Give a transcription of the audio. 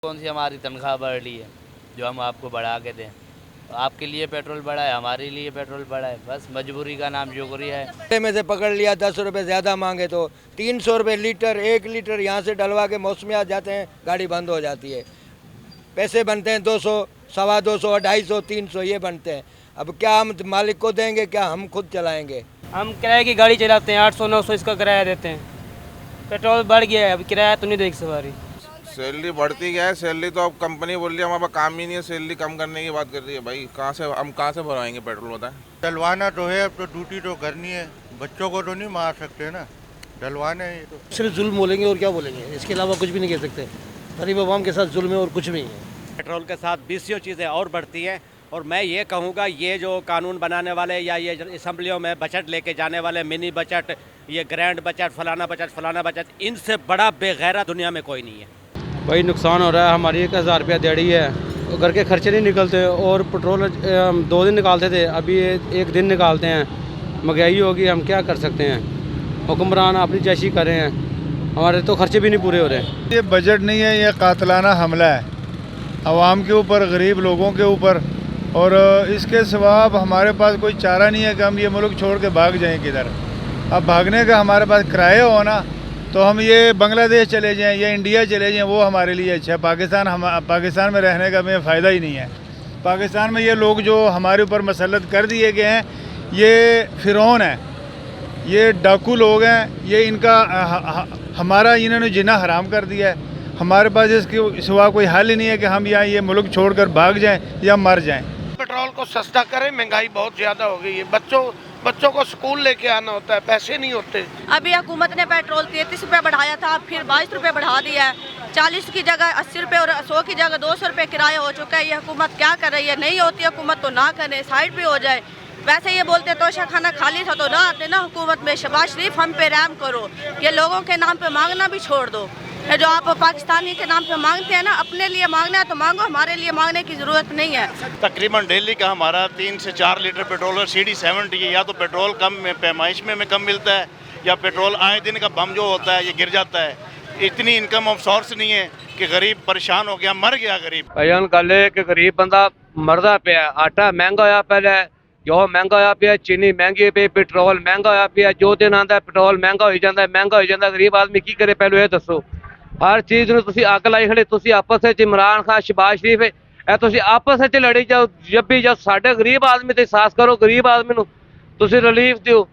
कौन सी हमारी तनख्वाह बढ़ रही है जो हम आपको बढ़ा के दें। तो आपके लिए पेट्रोल बढ़ा है, हमारे लिए पेट्रोल बढ़ा है, बस मजबूरी का नाम शुक्रिया है। घंटे में से पकड़ लिया, 10 रुपये ज़्यादा मांगे तो 300 रुपये लीटर, 1 लीटर यहाँ से डलवा के मौसमियात जाते हैं, गाड़ी बंद हो जाती है। पैसे बनते हैं 200, 250, 250, 300 ये बनते हैं। अब क्या हम मालिक को देंगे, क्या हम खुद चलाएंगे? हम किराए की गाड़ी चलाते हैं, 800-900 इसका किराया देते हैं। पेट्रोल बढ़ गया है, अब किराया तो नहीं देगी सवारी। सैलरी बढ़ती क्या है, सैलरी तो अब कंपनी बोल रही है हमारे पास काम ही नहीं है, सैलरी कम करने की बात कर रही है। भाई कहाँ से भरवाएंगे पेट्रोल, बताएं। डलवाना तो है, अब तो ड्यूटी तो करनी है, बच्चों को तो नहीं मार सकते ना, डलवाना है। तो सिर्फ जुल्म बोलेंगे और क्या बोलेंगे, इसके अलावा कुछ भी नहीं कह सकते। गरीब आवाम के साथ जुल्म है और कुछ भी नहीं है। पेट्रोल के साथ 20 चीज़ें और बढ़ती हैं। और मैं ये कहूँगा, ये जो कानून बनाने वाले या ये असम्बलियों में बजट लेके जाने वाले, मिनी बजट, ये ग्रैंड बजट, फलाना बजट, इनसे बड़ा बेगैरत दुनिया में कोई नहीं है। भाई नुकसान हो रहा है, हमारी 1000 रुपया दिहाड़ी है, तो घर के खर्चे नहीं निकलते। और पेट्रोल 2 दिन निकालते थे, अभी 1 दिन निकालते हैं। महंगाई होगी, हम क्या कर सकते हैं। हुक्मरान अपनी जैशी कर रहे हैं, हमारे तो खर्चे भी नहीं पूरे हो रहे। ये बजट नहीं है, ये कातलाना हमला है आवाम के ऊपर, गरीब लोगों के ऊपर। और इसके सिवा अब हमारे पास कोई चारा नहीं है कि हम ये मुल्क छोड़ के भाग जाएं किधर। अब भागने का हमारे पास किराया हो ना, तो हम ये बांग्लादेश चले जाएं या इंडिया चले जाएं, वो हमारे लिए अच्छा है। पाकिस्तान में रहने का हमें फ़ायदा ही नहीं है। पाकिस्तान में ये लोग जो हमारे ऊपर मसलत कर दिए गए हैं, ये फिरौन है, ये डाकू लोग हैं, ये इनका हमारा इन्होंने जीना हराम कर दिया है। हमारे पास इसके सिवा कोई हल ही नहीं है कि हम यहाँ ये मुल्क छोड़कर भाग जाएं या मर जाएं। पेट्रोल को सस्ता करें, महंगाई बहुत ज़्यादा हो गई है। बच्चों को स्कूल लेके आना होता है, पैसे नहीं होते। अभी हुकूमत ने पेट्रोल 33 रुपये बढ़ाया था, फिर 22 रुपये बढ़ा दिया है। 40 की जगह 80 रुपये और 100 की जगह 200 रुपये किराया हो चुका है। ये हुकूमत क्या कर रही है? नहीं होती हुकूमत तो ना करे, साइड पे हो जाए। वैसे ये बोलते तोशा खाना खाली था तो ना आते ना हुकूमत में। शहबाज शरीफ हम पे रहम करो, ये लोगों के नाम पे मांगना भी छोड़ दो। ये जो आप पाकिस्तानी के नाम पे मांगते हैं ना, अपने लिए मांगना है तो मांगो, हमारे लिए मांगने की ज़रूरत नहीं है। तकरीबन डेली का हमारा 3 से 4 लीटर पेट्रोल और CD 70 है। या तो पेट्रोल कम में पैमाइश में कम मिलता है, या पेट्रोल आए दिन का बम जो होता है ये गिर जाता है। इतनी इनकम ऑफ सोर्स नहीं है कि गरीब परेशान हो गया, मर गया गरीब। भाईजान गल है कि गरीब बंदा मरदा पिया, आटा महंगा होया, पहले गेहूं महंगा होया पिया, चीनी महंगी पे, पेट्रोल महंगा होया पिया। जो दिन आंदा पेट्रोल महंगा हो जाता है, महंगा हो जाता। गरीब आदमी की करे, पहले ये दसो। हर चीज़ ਨੂੰ ਤੁਸੀਂ ਅੱਗ ਲਾਈ ਖੜੇ। ਤੁਸੀਂ ਆਪਸ ਵਿੱਚ ਇਮਰਾਨ ਖਾਨ, ਸ਼ਹਬਾਜ਼ ਸ਼ਰੀਫ, ਇਹ ਤੁਸੀਂ ਆਪਸ ਵਿੱਚ ਲੜੀ ਜਾਓ। ਜਦ ਵੀ ਜਦ ਸਾਡੇ ਗਰੀਬ ਆਦਮੀ ਤੇ ਅਹਿਸਾਸ ਕਰੋ, ਗਰੀਬ ਆਦਮੀ ਨੂੰ ਤੁਸੀਂ ਰਿਲੀਫ ਦਿਓ।